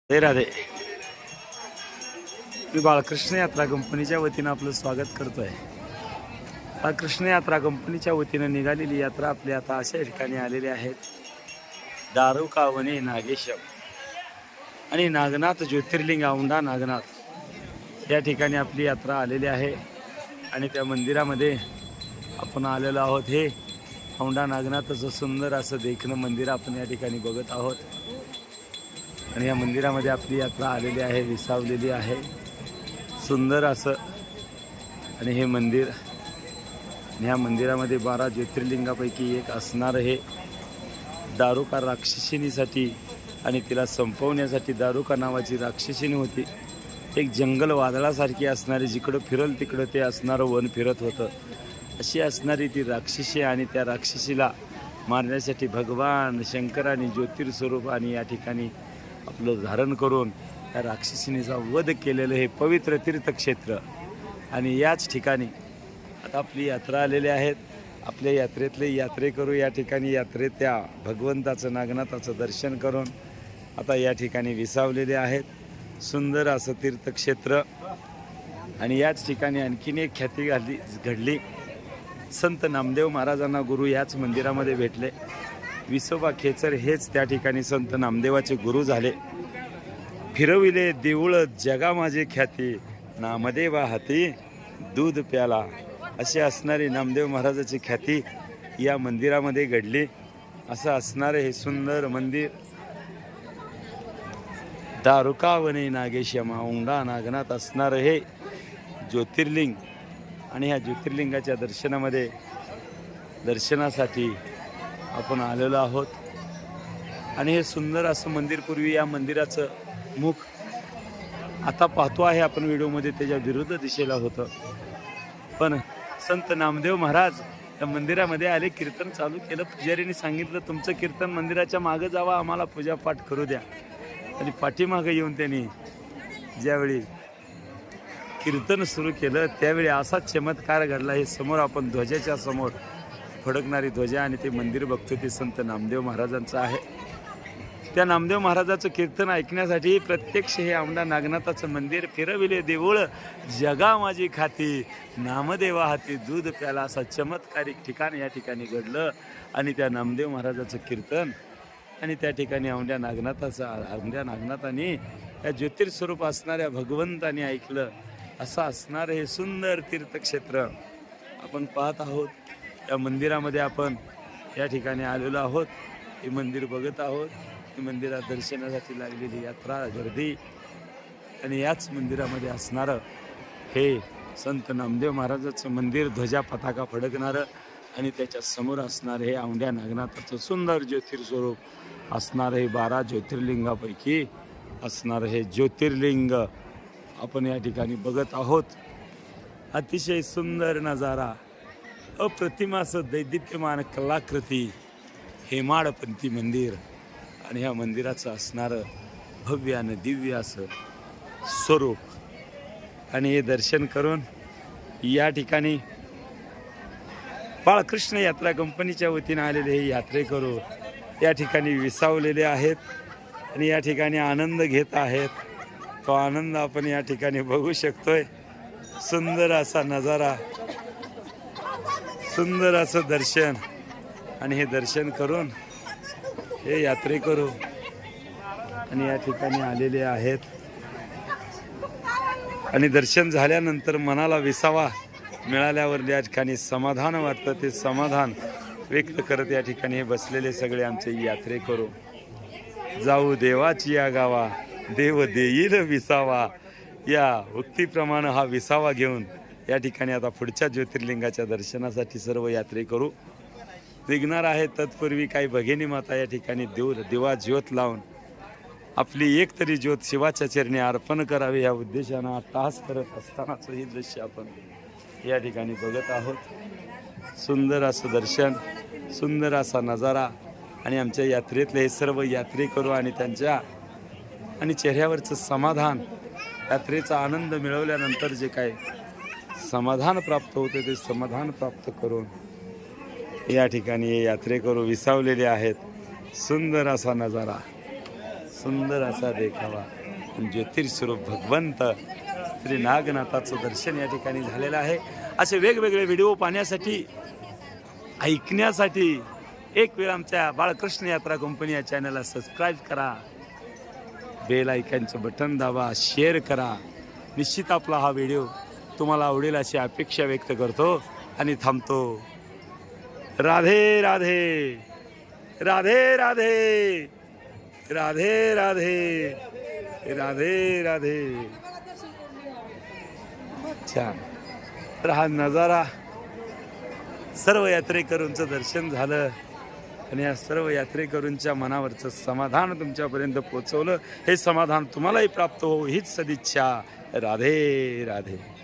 राधे राधे. मी बाळकृष्ण यात्रा कंपनीच्या वतीनं आपलं स्वागत करतोय. बाळकृष्ण यात्रा कंपनीच्या वतीनं निघालेली यात्रा आपली आता अशा ठिकाणी आलेली आहेत. दारुकावणे नागेशम आणि नागनाथ ज्योतिर्लिंग औंढा नागनाथ या ठिकाणी आपली यात्रा आलेली आहे. आणि त्या मंदिरामध्ये आपण आलेलो आहोत. हे औंढा नागनाथचं सुंदर असं देखणं मंदिर आपण या ठिकाणी बघत आहोत. आणि या मंदिरामध्ये आपली यात्रा आलेली आहे, विसावलेली आहे, सुंदर असं. आणि हे मंदिर, ह्या मंदिरामध्ये 12 ज्योतिर्लिंगापैकी एक असणारं हे दारुका राक्षसिनीसाठी आणि तिला संपवण्यासाठी दारुका नावाची राक्षसिनी होती. एक जंगल वादळासारखी असणारी, जिकडं फिरल तिकडं ते असणारं वन फिरत होतं. अशी असणारी ती राक्षसी, आणि त्या राक्षसीला मारण्यासाठी भगवान शंकराने ज्योतिर्स्वरूपाने या ठिकाणी आपलं धारण करून त्या राक्षसिनीचा वध केलेलं हे पवित्र तीर्थक्षेत्र. आणि याच ठिकाणी आता आपली यात्रा आलेली आहेत. आपल्या यात्रेतले यात्रेकरू या ठिकाणी यात्रेत त्या भगवंताचं नागनाथाचं दर्शन करून आता या ठिकाणी विसावलेले आहेत. सुंदर असं तीर्थक्षेत्र. आणि याच ठिकाणी आणखीन एक ख्याती घडली. संत नामदेव महाराजांना गुरु याच मंदिरामध्ये भेटले. विसोबा खेचर हेच त्या ठिकाणी संत नामदेवाचे गुरु झाले. फिरविले देऊळ जगा माझे ख्याती, नामदेवा हाती दूध प्याला, अशी असणारी नामदेव महाराजाची ख्याती या मंदिरामध्ये घडली. असं असणारे हे सुंदर मंदिर दारुकावणे नागेशम औंढा नागनाथ असणारं हे ज्योतिर्लिंग. आणि ह्या ज्योतिर्लिंगाच्या दर्शनासाठी आपण आलेलो आहोत. आणि हे सुंदर असं मंदिर, पूर्वी या मंदिराचं मुख आता पाहतो आहे आपण व्हिडिओमध्ये त्याच्या विरुद्ध दिशेला होतं. पण संत नामदेव महाराज या मंदिरामध्ये आले, कीर्तन चालू केलं. पुजारीने सांगितलं, तुमचं कीर्तन मंदिराच्या मागं जावा, आम्हाला पूजापाठ करू द्या. आणि पाठीमागं येऊन त्यांनी ज्यावेळी कीर्तन सुरू केलं त्यावेळी असा चमत्कार घडला. हे समोर आपण ध्वजाच्या समोर फडकणारी ध्वजा आणि ते मंदिर बघतो ते संत नामदेव महाराजांचं आहे. त्या नामदेव महाराजाचं कीर्तन ऐकण्यासाठी प्रत्यक्ष हे औंढा नागनाथाचं मंदिर फिरविले देऊळ जगा माझी खाती, नामदेवा हाती दूध प्याला, असा चमत्कारिक ठिकाण या ठिकाणी घडलं. आणि त्या नामदेव महाराजाचं कीर्तन आणि त्या ठिकाणी औंढा नागनाथाने त्या ज्योतिर्स्वरूप असणाऱ्या भगवंताने ऐकलं. असं असणारं हे सुंदर तीर्थक्षेत्र आपण पाहत आहोत. या मंदिरामध्ये आपण या ठिकाणी आलेलो आहोत. हे मंदिर बघत आहोत. हे मंदिरात दर्शनासाठी लागलेली यात्रा, गर्दी. आणि याच मंदिरामध्ये असणारं हे संत नामदेव महाराजाचं मंदिर, ध्वजा पताका फडकणारं. आणि त्याच्या समोर असणारं हे औंढा नागनाथाचं सुंदर ज्योतिर्स्वरूप असणारं हे 12 ज्योतिर्लिंगापैकी असणारं हे ज्योतिर्लिंग आपण या ठिकाणी बघत आहोत. अतिशय सुंदर नजारा, अप्रतिम असं दैदिप्यमान कलाकृती, हेमाडपंथी मंदिर. आणि ह्या मंदिराचं असणारं भव्य आणि दिव्य असं स्वरूप. आणि हे दर्शन करून या ठिकाणी बाळकृष्ण यात्रा कंपनीच्या वतीनं आलेले हे यात्रेकरू या ठिकाणी विसावलेले आहेत. आणि या ठिकाणी आनंद घेत आहेत. तो आनंद आपण या ठिकाणी बघू शकतोय. सुंदर असा नजारा, सुंदर असं दर्शन. आणि हे दर्शन करून हे यात्रेकरू आणि या ठिकाणी आलेले आहेत. आणि दर्शन झाल्यानंतर मनाला विसावा मिळाल्यावर या ठिकाणी समाधान वाटतं. ते समाधान व्यक्त करत या ठिकाणी हे बसलेले सगळे आमचे यात्रेकरू. जाऊ देवाची या गावा, देव देईल विसावा, या उक्तीप्रमाणे हा विसावा घेऊन या ठिकाणी आता पुढच्या ज्योतिर्लिंगाच्या दर्शनासाठी सर्व यात्रेकरू निघणार आहेत. तत्पूर्वी काही भगिनी माता या ठिकाणी दिवा ज्योत लावून आपली एक तरी ज्योत शिवाच्या चरणी अर्पण करावी या उद्देशानं अट्टहास करत असतानाचं हे दृश्य आपण या ठिकाणी बघत आहोत. सुंदर असं दर्शन, सुंदर असा नजारा. आणि आमच्या यात्रेतले हे सर्व यात्रेकरू आणि त्यांच्या आणि चेहऱ्यावरचं समाधान, यात्रेचा आनंद मिळवल्यानंतर जे काय समाधान प्राप्त होते ते समाधान प्राप्त करून या ठिकाणी हे यात्रेकरू विसावलेले आहेत. सुंदर असा नजारा. सुंदर असा देखावा ज्योतिर्स्वरूप भगवंत श्री नागनाथाचं दर्शन या ठिकाणी झालेलं आहे. असे वेगवेगळे व्हिडिओ पाहण्यासाठी ऐकण्यासाठी एक वेळ आमच्या बाळकृष्ण यात्रा कंपनी या चॅनलला सबस्क्राईब करा, बेल आयकॉनचं बटन दाबा, शेअर करा. निश्चित आपला हा व्हिडिओ तुम्हाला आवडेल अशी अपेक्षा व्यक्त करतो आणि थांबतो. राधे राधे राधे राधे राधे राधे राधे राधे. छान. तर हा नजारा सर्व यात्रेकरूंचं दर्शन झालं आणि या सर्व यात्रेकरूंच्या मनावरचं समाधान तुमच्यापर्यंत पोहोचवलं. हे समाधान तुम्हालाही प्राप्त हो हीच सदिच्छा. राधे राधे.